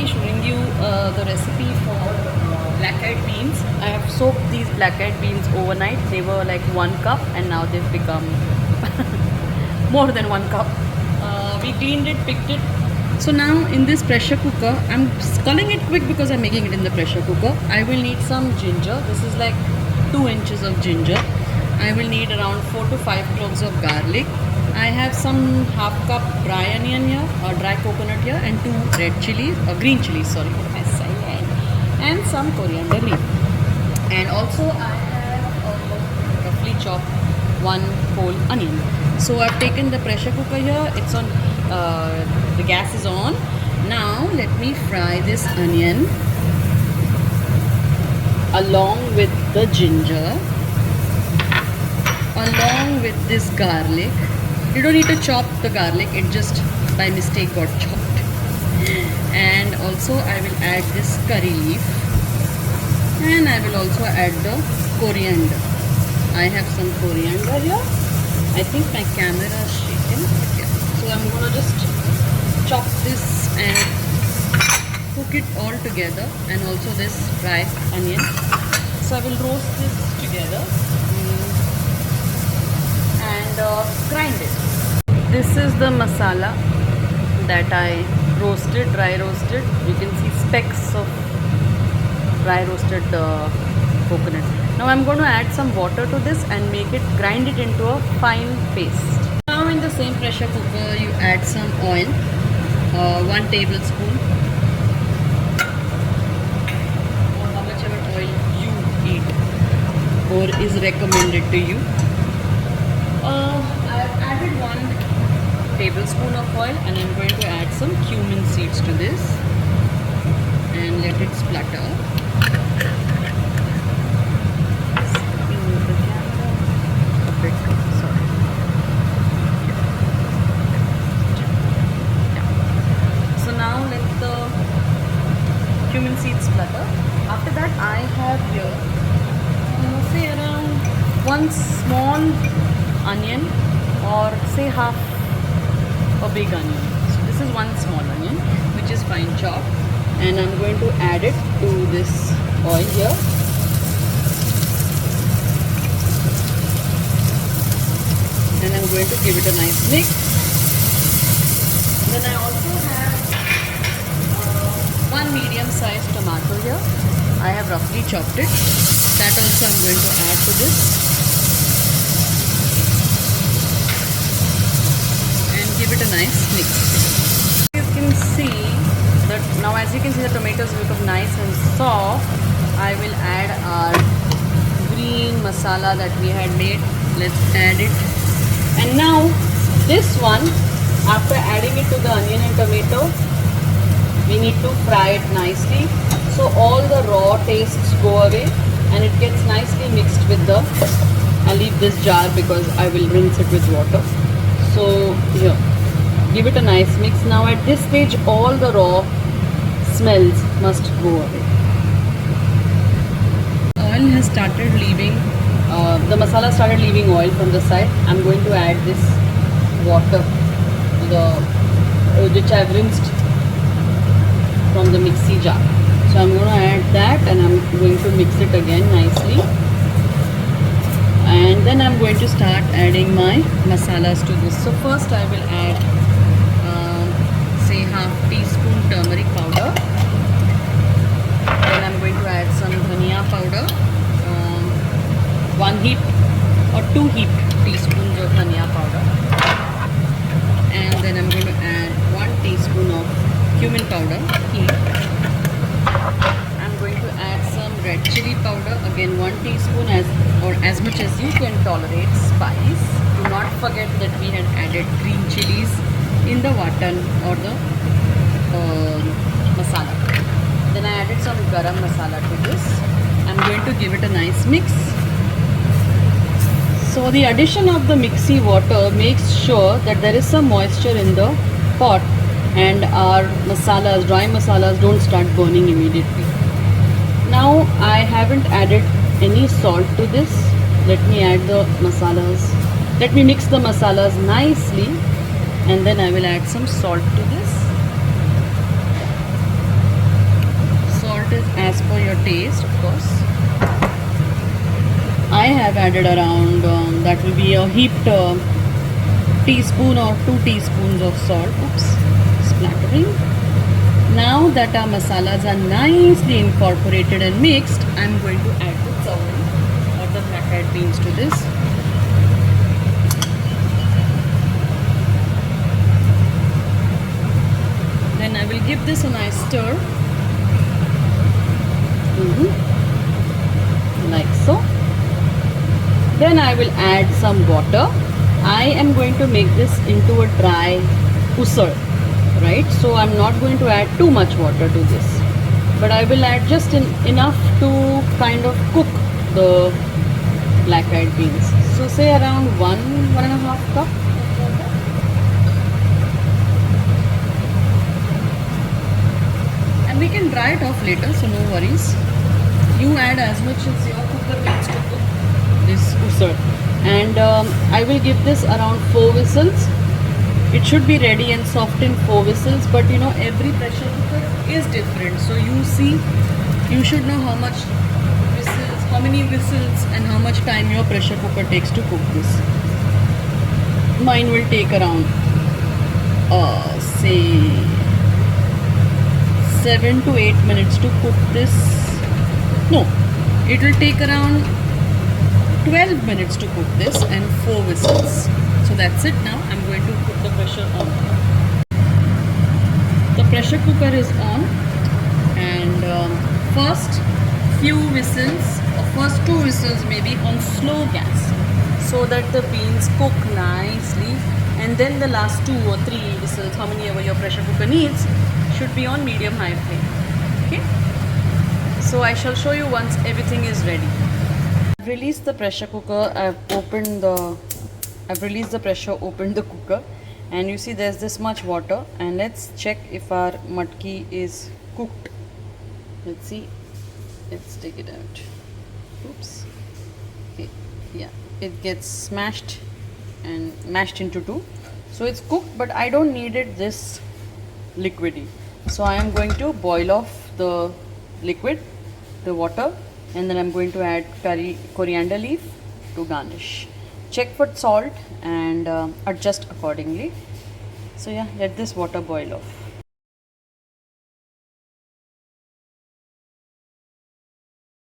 be showing you the recipe for black-eyed beans. I have soaked these black-eyed beans overnight. They were like 1 cup and now they've become more than 1 cup. We cleaned it, picked it. So now in this pressure cooker, I'm culling it quick because I'm making it in the pressure cooker. I will need some ginger. This is like 2 inches of ginger. I will need around 4 to 5 cloves of garlic. I have some half cup dry onion here, or dry coconut here, and 2 red chilies, or green chilies, sorry, and some coriander leaf. And also I have roughly chopped 1 whole onion. So I've taken the pressure cooker here. It's on, the gas is on. Now let me fry this onion along with the ginger, along with this garlic. You don't need to chop the garlic, it just by mistake got chopped. And also I will add this curry leaf, and I will also add the coriander. I have some coriander here. I think my camera is shaking. Okay. So I'm gonna just chop this and cook it all together, and also this dry onion. So I will roast this together and grind it. This is the masala that I roasted, dry roasted. You can see specks of dry roasted coconut. Now I'm going to add some water to this and make it, grind it into a fine paste. Now in the same pressure cooker you add some oil, 1 tablespoon, or how much ever oil you eat or is recommended to you. I have added 1 tablespoon of oil, and I'm going to add some cumin seeds to this and let it splutter. So now let the cumin seeds splutter. After that I have here say around 1 small onion, or say half a big onion. So this is 1 small onion which is fine chopped, and I'm going to add it to this oil here. And I'm going to give it a nice mix. Then I also have 1 medium-sized tomato here. I have roughly chopped it. That also I'm going to add to this. Give it a nice mix. You can see that now, as you can see, the tomatoes become nice and soft. I will add our green masala that we had made. Let's add it. And now this one, after adding it to the onion and tomato, we need to fry it nicely so all the raw tastes go away and it gets nicely mixed with the, I'll leave this jar because I will rinse it with water. So here, give it a nice mix. Now at this stage all the raw smells must go away. Oil has started leaving, the masala started leaving oil from the side. I'm going to add this water, which I've rinsed from the mixie jar. So I'm going to add that and I'm going to mix it again nicely. And then I'm going to start adding my masalas to this. So first I will add say half teaspoon turmeric powder. Then I'm going to add some dhania powder, 1 heaped or 2 heaped teaspoons of dhania powder. And then I'm going to add 1 teaspoon of cumin powder, heaped. I'm going to add some red chili powder, again 1 teaspoon, as much as you can tolerate spice. Do not forget that we had added green chilies in the watan or the masala. Then I added some garam masala to this. I'm going to give it a nice mix. So the addition of the mixie water makes sure that there is some moisture in the pot and our masalas, dry masalas, don't start burning immediately. Now I haven't added any salt to this. Let me add the masalas. Let me mix the masalas nicely and then I will add some salt to this. as per your taste, of course. I have added around, that will be a heaped teaspoon or 2 teaspoons of salt. Oops, splattering. Now that our masalas are nicely incorporated and mixed, I'm going to add the chawal or the black-eyed beans to this. Then I will give this a nice stir. Like so. Then I will add some water. I am going to make this into a dry usal, right? So I'm not going to add too much water to this, but I will add just enough to kind of cook the black-eyed beans. So say around 1.5 cup. And we can dry it off later, so no worries. You add as much as your cooker needs to cook this usal. And I will give this around 4 whistles. It should be ready and soft in 4 whistles, but you know, every pressure cooker is different. So you see, you should know how much whistles, how many whistles and how much time your pressure cooker takes to cook this. Mine will take around, say 7 to 8 minutes to cook this. No, it will take around 12 minutes to cook this and 4 whistles. So that's it. Now I'm going to put the pressure on. The pressure cooker is on, and first few whistles, or first 2 whistles maybe on slow gas, so that the beans cook nicely, and then the last 2 or 3 whistles, how many ever your pressure cooker needs, should be on medium high flame. Okay, so I shall show you once everything is ready. I've released the pressure cooker. I've released the pressure, opened the cooker, and you see there's this much water. And let's check if our matki is cooked. Let's see. Let's take it out. Oops. Okay. Yeah, it gets smashed and mashed into 2. So it's cooked, but I don't need it this liquidy. So I am going to boil off the liquid, the water, and then I'm going to add coriander leaf to garnish. Check for salt and adjust accordingly. So yeah, let this water boil off.